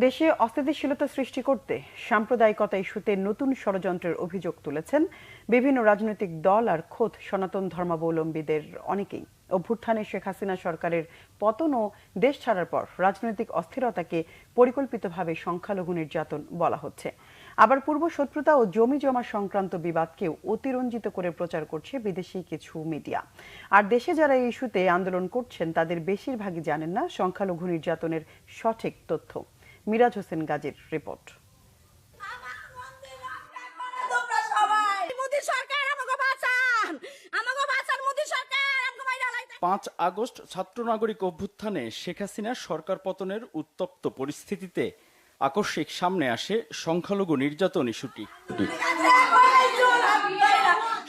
দেশে অস্থিতিশীলতা সৃষ্টি করতে সাম্প্রদায়িকতা ইস্যুতে নতুন ষড়যন্ত্রের অভিযোগ তুলেছেন বিভিন্ন রাজনৈতিক দল আর খোদ সনাতন ধর্মাবলম্বীদের অনেকেই। অভ্যুত্থানে শেখ হাসিনা সরকারের পতন ও দেশ ছাড়ার পর রাজনৈতিক অস্থিরতাকে পরিকল্পিতভাবে সংখ্যালঘু নির্যাতন বলা হচ্ছে। আবার পূর্ব শত্রুতা ও জমি জমা সংক্রান্ত বিবাদকেও অতিরঞ্জিত করে প্রচার করছে বিদেশি কিছু মিডিয়া। আর দেশে যারা এই ইস্যুতে আন্দোলন করছেন তাদের বেশিরভাগই জানেন না সংখ্যালঘু নির্যাতনের সঠিক তথ্য। মিরাজ হোসেন গাজীর রিপোর্ট। 5 আগস্ট ছাত্র নাগরিক অভ্যুত্থানে শেখ হাসিনার সরকার পতনের উত্তপ্ত পরিস্থিতিতে আকস্মিক সামনে আসে সংখ্যালঘু নির্যাতন ইস্যুটি।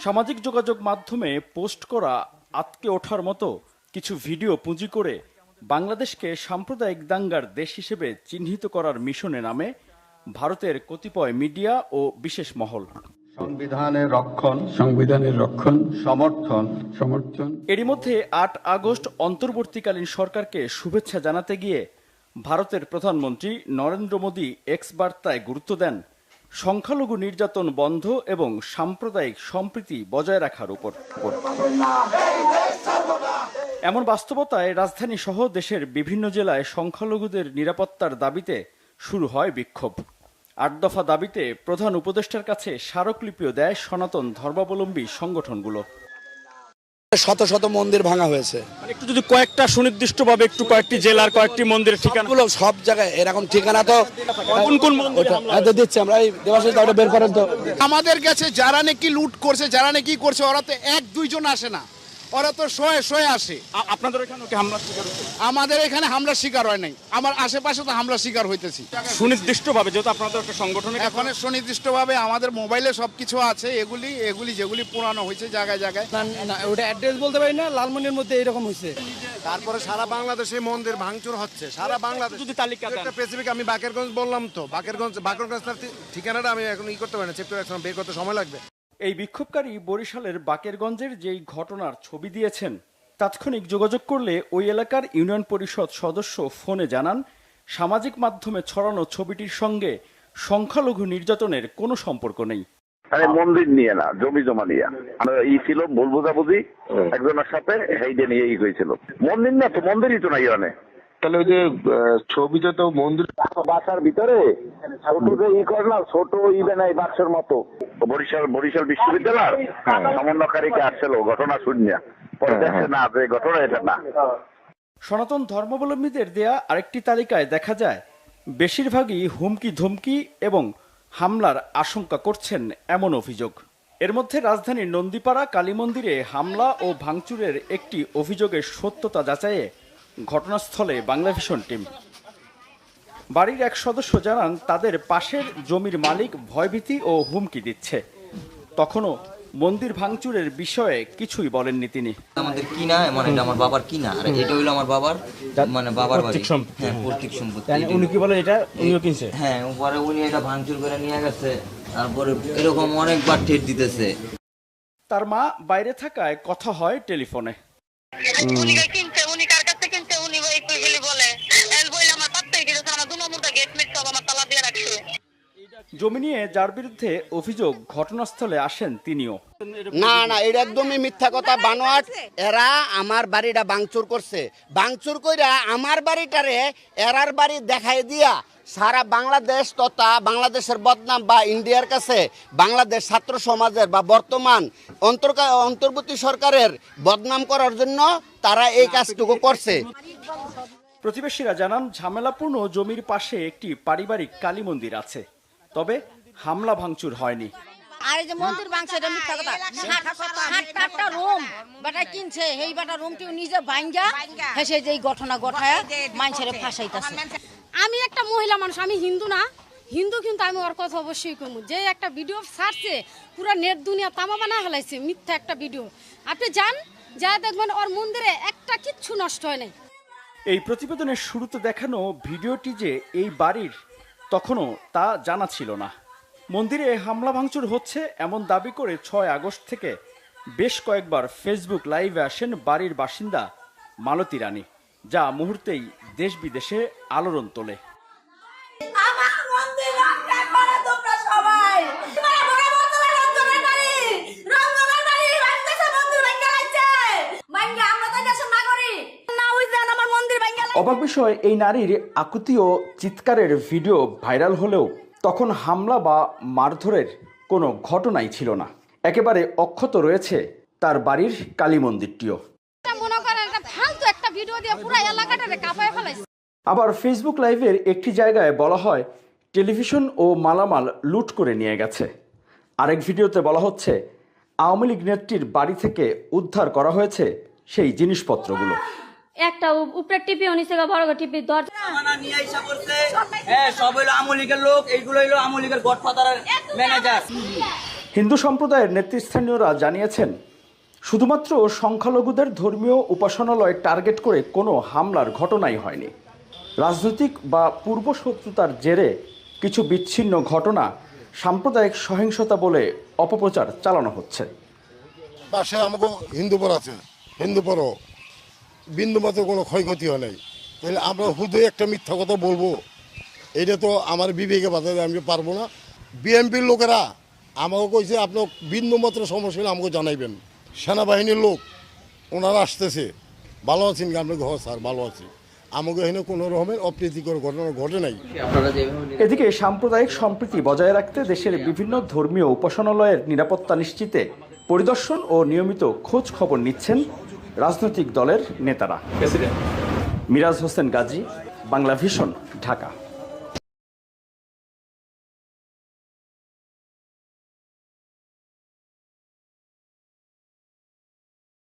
সামাজিক যোগাযোগ মাধ্যমে পোস্ট করা আতকে ওঠার মতো কিছু ভিডিও পুঁজি করে বাংলাদেশকে সাম্প্রদায়িক দাঙ্গার দেশ হিসেবে চিহ্নিত করার মিশনে নামে ভারতের কতিপয় মিডিয়া ও বিশেষ মহল। সংবিধানের রক্ষণ সমর্থন। এরই মধ্যে 8 আগস্ট অন্তর্বর্তীকালীন সরকারকে শুভেচ্ছা জানাতে গিয়ে ভারতের প্রধানমন্ত্রী নরেন্দ্র মোদী এক্স বার্তায় গুরুত্ব দেন সংখ্যালঘু নির্যাতন বন্ধ এবং সাম্প্রদায়িক সম্প্রীতি বজায় রাখার উপর। এমন বাস্তবতায় রাজধানী সহ দেশের বিভিন্ন জেলায় সংখ্যালঘুদের নিরাপত্তার দাবিতে শুরু হয় বিক্ষোভ। 8 দফা দাবিতে প্রধান উপদেষ্টার কাছে স্মারকলিপিও দেয় সনাতন ধর্মাবলম্বী সংগঠনগুলো। শত শত মন্দির ভাঙা হয়েছে। একটু যদি কয়েকটা সুনির্দিষ্টভাবে একটু কয়েকটি জেলার কয়েকটি মন্দিরের ঠিকানা, সব জায়গায় এরকম ঠিকানা তো কোন কোন মন্দির দিচ্ছে আমরা এই দেবাশিস ওটা বের করেন তো। আমাদের কাছে যারা নাকি লুট করছে, যারা নাকি করছে, ওরা তো 1-2 জন আসে না, ওরা তো শয়ে আসে। আপনাদের এখানে কি হামলা শিকার হচ্ছে? আমাদের এখানে হামলা শিকার হয় নাই, আমার আশেপাশে তো হামলা শিকার হইতেছি। সুনির্দিষ্টভাবে যেহেতু আপনাদের একটা সংগঠনে এখন সুনির্দিষ্টভাবে আমাদের মোবাইলে সবকিছু আছে, এগুলি যেগুলি পুরানো হয়েছে জায়গায় জায়গায়। ওটা অ্যাড্রেস বলতে পারি না, লালমনির মধ্যে এরকম হয়েছে। তারপরে সারা বাংলাদেশে মন্দির ভাঙচুর হচ্ছে, সারা বাংলাদেশ। যদি তালিকা দেন স্পেসিফিক আমি বাকেরগঞ্জ বললাম তো, বাকেরগঞ্জ ঠিকানাটা আমি এখন করতে পারি না, চেক করে বের করতে সময় লাগবে। এই বিক্ষোভকারী বরিশালের বাকেরগঞ্জের যেই ঘটনার ছবি দিয়েছেন, তাৎক্ষণিক যোগাযোগ করলে ওই এলাকার ইউনিয়ন পরিষদ সদস্য ফোনে জানান সামাজিক মাধ্যমে ছড়ানো ছবিটির সঙ্গে সংখ্যালঘু নির্যাতনের কোনো সম্পর্ক নেই। আরে মন্দির নিয়ে না, জমি জমা নিয়ে ছিল, ভুল বোঝাবুঝি একজনের সাথে সেইটা নিয়ে হয়েছিল। মন্দির না তো, মন্দিরই তো নাই অনেক। তাহলে ওই যে ছবিটা তো মন্দির বাসার ভিতরে ছোট যে করে না, ছোট নাই বাক্সের মতো। বরিশাল বিশ্ববিদ্যালয়ের সমন্বয়কারীকে আসছিল ঘটনা শুনিয়া, পরে দেখছে না যে ঘটনা এটা না। সনাতন ধর্মাবলম্বীদের দেয়া আরেকটি তালিকায় দেখা যায় বেশিরভাগই হুমকি ধমকি এবং হামলার আশঙ্কা করছেন এমন অভিযোগ। এর মধ্যে রাজধানীর নন্দীপাড়া কালী মন্দিরে হামলা ও ভাঙচুরের একটি অভিযোগের সত্যতা যাচাইয়ে ঘটনাস্থলে বাংলাভিশন টিম। বাড়ির এক সদস্য জানান তাদের পাশের জমির মালিক ভয়ভীতি ও হুমকি দিচ্ছে। তখনও মন্দির ভাঙচুরের বিষয়ে কিছুই বলেননি তিনি। আমাদের কিনা, মানে এটা আমার বাবার কিনা, আর এটা হইলো আমার বাবার, মানে বাবার বাড়ি, হ্যাঁ পৈতৃক সম্পত্তি। উনি কি বলে এটা উনিও কিনছে? হ্যাঁ, পরে উনি এটা ভাঙচুর করে নিয়ে গেছে, তারপরে এরকম অনেকবার ঠেট দিতেছে। তার মা বাইরে থাকায় কথা হয় টেলিফোনে। জমি নিয়ে যার বিরুদ্ধে অভিযোগ ঘটনাস্থলে আসেন তিনিও। না এটা একদমই মিথ্যা কথা, বানোয়াট। এরা আমার বাড়িটা ভাঙচুর করছে, ভাঙচুর কইরা আমার বাড়িটারে এরার বাড়ি দেখাই দিয়া সারা বাংলাদেশ তথা বাংলাদেশের বদনাম বা ইন্ডিয়ার কাছে বাংলাদেশ ছাত্র সমাজের বা বর্তমান অন্তর্বর্তী সরকারের বদনাম করার জন্য তারা এই কাজটুকু করছে। প্রতিবেশীরা জানান ঝামেলাপূর্ণ জমির পাশে একটি পারিবারিক কালী মন্দির আছে, তবে হামলা ভাঙচুর হয়নি। আর এই যে মন্দির ভাঙছে এটা মিথ্যা কথা। 7টা রুম বাটা কিনছে, এই বাটা রুমটি নিজে ভাঙ্গা হেসে যে ঘটনা ঘটায় মানুষের ফাঁসাইতাছে। আমি একটা মহিলা মানুষ, আমি হিন্দু না, হিন্দু কিন্তু আমি ওর কথা অবশ্যই কমু। যে একটা ভিডিও ছাড়ছে পুরো নেট দুনিয়া তামা বানা ফেলাইছে, মিথ্যা একটা ভিডিও। আপনি যান, যা দেখবেন ওর মন্দিরে একটা কিচ্ছু নষ্ট হয় নাই। এই প্রতিবেদনের শুরুতে দেখানো ভিডিওটি যে এই বাড়ির, তখনও তা জানা ছিল না। মন্দিরে হামলা ভাঙচুর হচ্ছে এমন দাবি করে 6 আগস্ট থেকে বেশ কয়েকবার ফেসবুক লাইভে আসেন বাড়ির বাসিন্দা মালতী রানী, যা মুহূর্তেই দেশ বিদেশে আলোড়ন তোলে। আমার মন্দির রক্ষা করো তোমরা সবাই। তোমরা বড় বড় রঙ্গনের বাড়ি ভাঙতেছে, মন্দির ভাঙা লাগছে। ভাঙা আমরা তো দেশের নাগরিক না, বুঝলেন? আমার মন্দির ভাঙা। অবাক বিষয়, এই নারীর আকুতি ও চিৎকারের ভিডিও ভাইরাল হলেও তখন হামলা বা মারধরের কোনো ঘটনাই ছিল না। একেবারে অক্ষত রয়েছে তার বাড়ির কালী মন্দিরটিও। মনে করেন একটা ফালতু একটা ভিডিও দিয়ে পুরো এলাকাটারে কাঁপায় ফেলাইছে। আবার ফেসবুক লাইভের একটি জায়গায় বলা হয় টেলিভিশন ও মালামাল লুট করে নিয়ে গেছে। আরেক ভিডিওতে বলা হচ্ছে আওয়ামী লীগ নেত্রীর বাড়ি থেকে উদ্ধার করা হয়েছে সেই জিনিসপত্রগুলো। একটা উপরে টিপি নিচে বড় টিপি দরজা নিয়ে আইসা করছে। হ্যাঁ, সব হইলো আওয়ামী লীগের লোক, এইগুলো হইলো আওয়ামী লীগের গডফাদারের ম্যানেজার। হিন্দু সম্প্রদায়ের নেতৃস্থানীয়রা জানিয়েছেন শুধুমাত্র সংখ্যালঘুদের ধর্মীয় উপাসনালয় টার্গেট করে কোনো হামলার ঘটনাই হয়নি। রাজনৈতিক বা পূর্বশত্রুতার জেরে কিছু বিচ্ছিন্ন ঘটনা সাম্প্রদায়িক সহিংসতা বলে অপপ্রচার চালানো হচ্ছে। পাশে আমাকে হিন্দু পর আছে, হিন্দু পরও বিন্দুমাত্র কোনো ক্ষয়ক্ষতি হয় নাই, তাহলে আমরা হুদয় একটা মিথ্যা কথা বলবো? এটা তো আমার বিবেকে বাঁচাতে আমি পারবো না। বিএনপির লোকেরা আমাকে কইছে আপনার বিন্দুমাত্র সমস্যা হলে আমাকে জানাইবেন। সেনাবাহিনীর লোক ওনারা আসতেছে, ভালো আছেন কি? আপনার ঘর স্যার ভালো আছে, আমাকে এখানে কোনো রকমের অপ্রীতিকর ঘটনা ঘটে নাই। এদিকে সাম্প্রদায়িক সম্প্রীতি বজায় রাখতে দেশের বিভিন্ন ধর্মীয় উপাসনালয়ের নিরাপত্তা নিশ্চিতে পরিদর্শন ও নিয়মিত খোঁজ খবর নিচ্ছেন রাজনৈতিক দলের নেতারা। মিরাজ হোসেন গাজী, বাংলা ভিশন, ঢাকা।